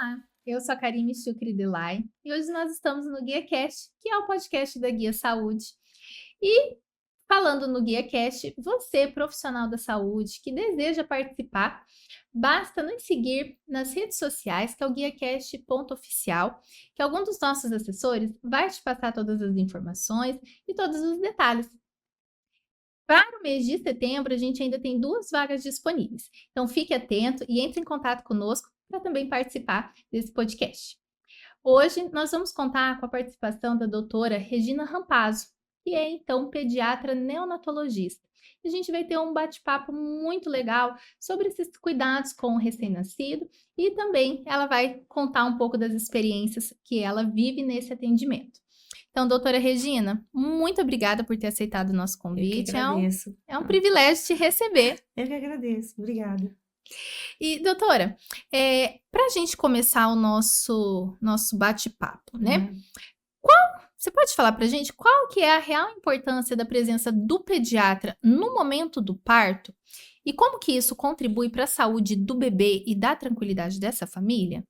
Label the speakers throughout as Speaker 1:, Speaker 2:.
Speaker 1: Olá, eu sou a Karine Chucri Delay e hoje nós estamos no GuiaCast, que é o podcast da Guia Saúde. E falando no GuiaCast, você, profissional da saúde que deseja participar, basta nos seguir nas redes sociais, que é o GuiaCast.oficial, que algum dos nossos assessores vai te passar todas as informações e todos os detalhes. Para o mês de setembro, a gente ainda tem 2 vagas disponíveis. Então fique atento e entre em contato conosco para também participar desse podcast. Hoje nós vamos contar com a participação da doutora Regina Rampazzo, que é então pediatra neonatologista. E a gente vai ter um bate-papo muito legal sobre esses cuidados com o recém-nascido e também ela vai contar um pouco das experiências que ela vive nesse atendimento. Então, doutora Regina, muito obrigada por ter aceitado o nosso
Speaker 2: Eu que
Speaker 1: convite.
Speaker 2: agradeço.
Speaker 1: É um privilégio te receber.
Speaker 2: Eu que agradeço. Obrigada.
Speaker 1: E, doutora, para a gente começar o nosso bate-papo, né?
Speaker 2: Uhum.
Speaker 1: Você pode falar para a gente qual que é a real importância da presença do pediatra no momento do parto? E como que isso contribui para a saúde do bebê e da tranquilidade dessa família?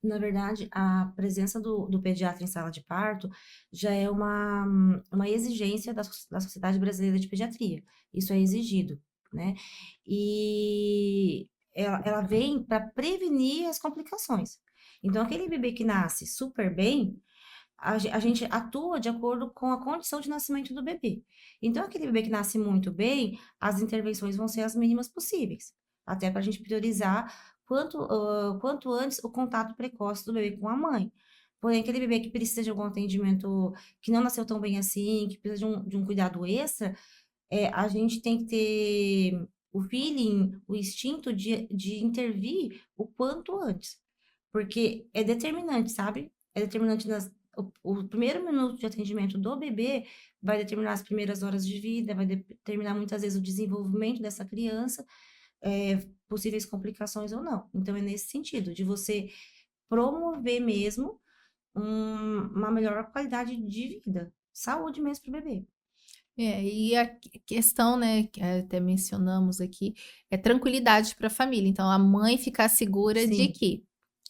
Speaker 2: Na verdade, a presença do pediatra em sala de parto já é uma exigência da Sociedade Brasileira de Pediatria. Isso é exigido, né? E ela vem para prevenir as complicações. Então, aquele bebê que nasce super bem, a gente atua de acordo com a condição de nascimento do bebê. Então, aquele bebê que nasce muito bem, as intervenções vão ser as mínimas possíveis, até para a gente priorizar quanto antes o contato precoce do bebê com a mãe. Porém, aquele bebê que precisa de algum atendimento, que não nasceu tão bem assim, que precisa de um cuidado extra, a gente tem que ter o feeling, o instinto de intervir o quanto antes. Porque é determinante, sabe? É determinante o primeiro minuto de atendimento do bebê vai determinar as primeiras horas de vida, vai determinar muitas vezes o desenvolvimento dessa criança, possíveis complicações ou não. Então, é nesse sentido, de você promover mesmo uma melhor qualidade de vida, saúde mesmo para o bebê.
Speaker 1: E a questão, né, que até mencionamos aqui, é tranquilidade para a família. Então, a mãe ficar segura de
Speaker 2: Sim.
Speaker 1: que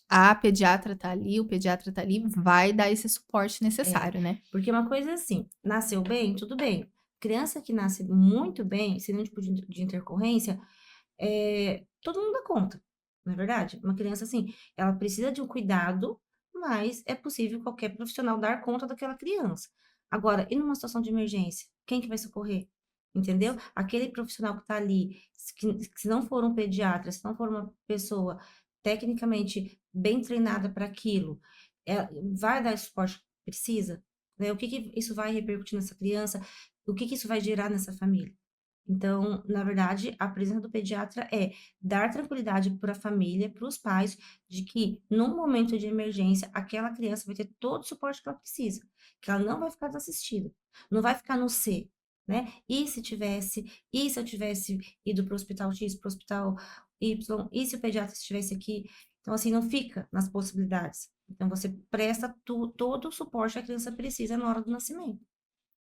Speaker 1: a pediatra tá ali, o pediatra tá ali, vai dar esse suporte
Speaker 2: É,
Speaker 1: necessário, né?
Speaker 2: porque uma coisa é assim, nasceu bem, tudo bem. Criança que nasce muito bem, sem nenhum tipo de intercorrência, todo mundo dá conta, não é verdade? Uma criança assim, ela precisa de um cuidado, mas é possível qualquer profissional dar conta daquela criança. Agora, e numa situação de emergência, quem que vai socorrer? Entendeu? Aquele profissional que está ali, se não for um pediatra, se não for uma pessoa tecnicamente bem treinada para aquilo, vai dar o suporte que precisa? Né? O que que isso vai repercutir nessa criança? O que que isso vai gerar nessa família? Então, na verdade, a presença do pediatra é dar tranquilidade para a família, para os pais, de que num momento de emergência, aquela criança vai ter todo o suporte que ela precisa, que ela não vai ficar desassistida, não vai ficar no C, né? E se eu tivesse ido para o hospital X, para o hospital Y, e se o pediatra estivesse aqui? Então, assim, não fica nas possibilidades. Então, você presta todo o suporte que a criança precisa na hora do nascimento.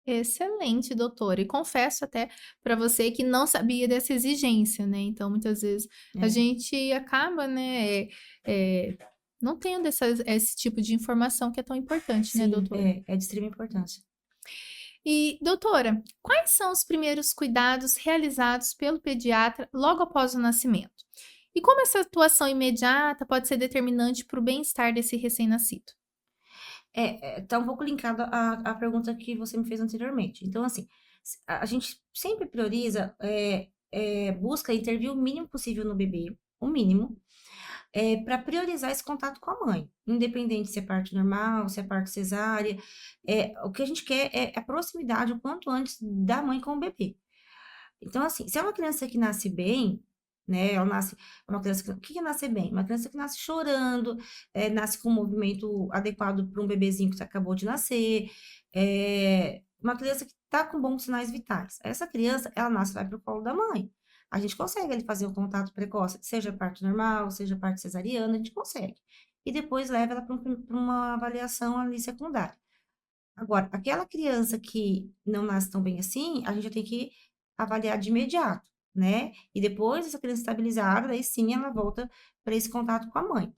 Speaker 1: Excelente, doutora. E confesso até para você que não sabia dessa exigência, né? Então, muitas vezes a
Speaker 2: É,
Speaker 1: gente acaba, né, não tendo esse tipo de informação que é tão importante, né,
Speaker 2: sim,
Speaker 1: doutora?
Speaker 2: é de extrema importância.
Speaker 1: E, doutora, quais são os primeiros cuidados realizados pelo pediatra logo após o nascimento? E como essa atuação imediata pode ser determinante para o bem-estar desse recém-nascido?
Speaker 2: Tá um pouco linkado à pergunta que você me fez anteriormente. Então, assim, a gente sempre prioriza, busca intervir o mínimo possível no bebê, o mínimo, para priorizar esse contato com a mãe, independente se é parto normal, se é parto cesárea. O que a gente quer é a proximidade o quanto antes da mãe com o bebê. Então, assim, se é uma criança que nasce bem, né, ela nasce, é uma criança o que é nascer bem? Uma criança que nasce chorando, nasce com um movimento adequado para um bebezinho que acabou de nascer, uma criança que está com bons sinais vitais. Essa criança, ela nasce e vai para o colo da mãe. A gente consegue ali fazer o contato precoce, seja parto normal, seja parto cesariana, a gente consegue. E depois leva ela para uma avaliação ali secundária. Agora, aquela criança que não nasce tão bem assim, a gente já tem que avaliar de imediato, né? E depois essa criança estabilizada, daí sim ela volta para esse contato com a mãe.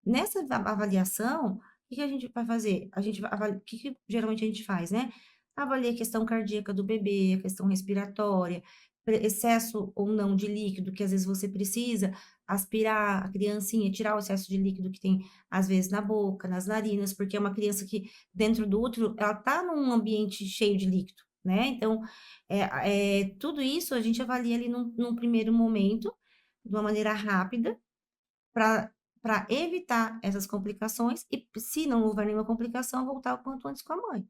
Speaker 2: Nessa avaliação, o que que a gente vai fazer? A gente vai o que que geralmente a gente faz, né? Avalia a questão cardíaca do bebê, a questão respiratória, excesso ou não de líquido, que às vezes você precisa aspirar a criancinha, tirar o excesso de líquido que tem, às vezes, na boca, nas narinas, porque é uma criança que, dentro do útero, ela tá num ambiente cheio de líquido, né? Então, tudo isso a gente avalia ali num primeiro momento, de uma maneira rápida, para evitar essas complicações e, se não houver nenhuma complicação, voltar o quanto antes com a mãe.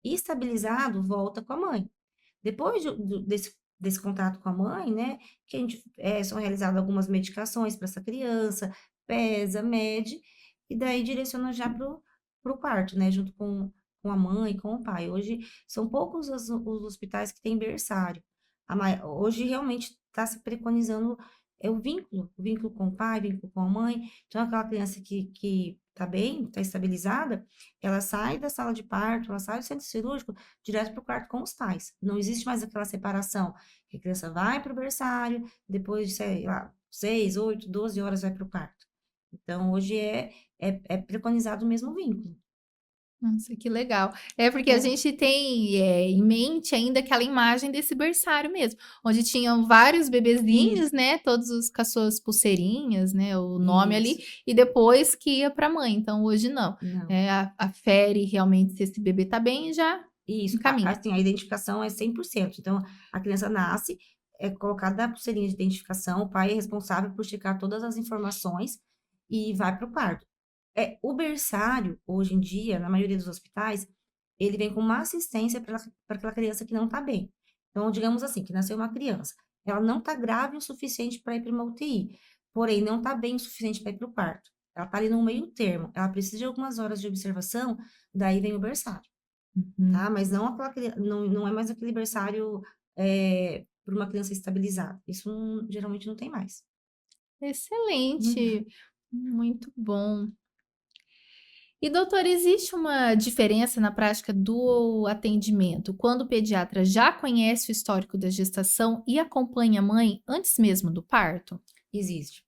Speaker 2: Estabilizado, volta com a mãe. Depois desse contato com a mãe, né, que a gente, são realizadas algumas medicações para essa criança, pesa, mede, e daí direciona já para o quarto, né, junto com a mãe e com o pai. Hoje são poucos os hospitais que têm berçário. Hoje realmente está se preconizando o vínculo com o pai, o vínculo com a mãe. Então, aquela criança que está bem, está estabilizada, ela sai da sala de parto, ela sai do centro cirúrgico, direto para o quarto com os pais. Não existe mais aquela separação, que a criança vai para o berçário, depois de, sei lá, 6, 8, 12 horas vai para o quarto. Então, hoje é preconizado o mesmo vínculo.
Speaker 1: Nossa, que legal. É porque a
Speaker 2: É,
Speaker 1: gente tem, em mente ainda aquela imagem desse berçário mesmo, onde tinham vários bebezinhos,
Speaker 2: isso,
Speaker 1: né, todos os com as suas pulseirinhas, né, o nome ali,
Speaker 2: isso,
Speaker 1: e depois que ia para a mãe. Então hoje não,
Speaker 2: não.
Speaker 1: afere realmente se esse bebê tá bem e já
Speaker 2: Isso,
Speaker 1: encaminha.
Speaker 2: assim, a identificação é 100%. Então, a criança nasce, é colocada a pulseirinha de identificação, o pai é responsável por checar todas as informações e vai para o quarto. O berçário, hoje em dia, na maioria dos hospitais, ele vem com uma assistência para aquela criança que não está bem. Então, digamos assim, que nasceu uma criança, ela não está grave o suficiente para ir para uma UTI, porém não está bem o suficiente para ir para o quarto. Ela está ali no meio termo, ela precisa de algumas horas de observação, daí vem o berçário.
Speaker 1: Uhum.
Speaker 2: Tá? Mas não aquela não é mais aquele berçário, para uma criança estabilizada. Isso geralmente não tem mais.
Speaker 1: Excelente,
Speaker 2: Uhum.
Speaker 1: muito bom. E doutor, existe uma diferença na prática do atendimento quando o pediatra já conhece o histórico da gestação e acompanha a mãe antes mesmo do parto?
Speaker 2: Existe.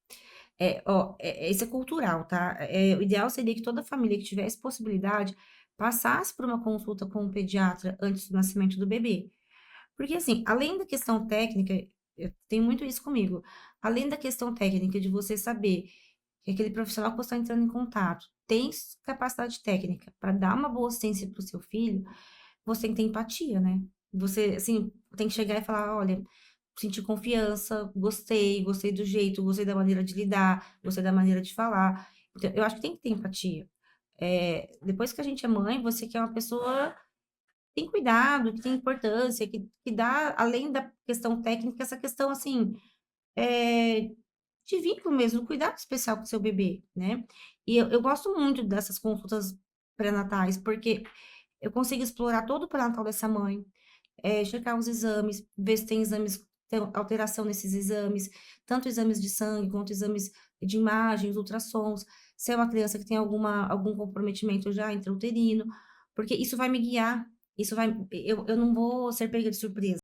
Speaker 2: Isso é cultural, tá? O ideal seria que toda família que tivesse possibilidade passasse por uma consulta com o pediatra antes do nascimento do bebê. Porque, assim, além da questão técnica, eu tenho muito isso comigo, além da questão técnica de você saber que aquele profissional que você está entrando em contato tem capacidade técnica para dar uma boa assistência para o seu filho, você tem que ter empatia, né? Você, assim, tem que chegar e falar: olha, senti confiança, gostei do jeito, gostei da maneira de lidar, gostei da maneira de falar. Então, eu acho que tem que ter empatia. Depois que a gente é mãe, você quer uma pessoa que tem cuidado, que tem importância, que dá, além da questão técnica, essa questão, assim, é, de vínculo mesmo, cuidado especial com o seu bebê, né? E eu gosto muito dessas consultas pré-natais, porque eu consigo explorar todo o pré-natal dessa mãe, checar os exames, ver se tem exames, tem alteração nesses exames, tanto exames de sangue quanto exames de imagens, ultrassons, se é uma criança que tem algum comprometimento já intrauterino, porque isso vai me guiar, eu não vou ser pega de surpresa.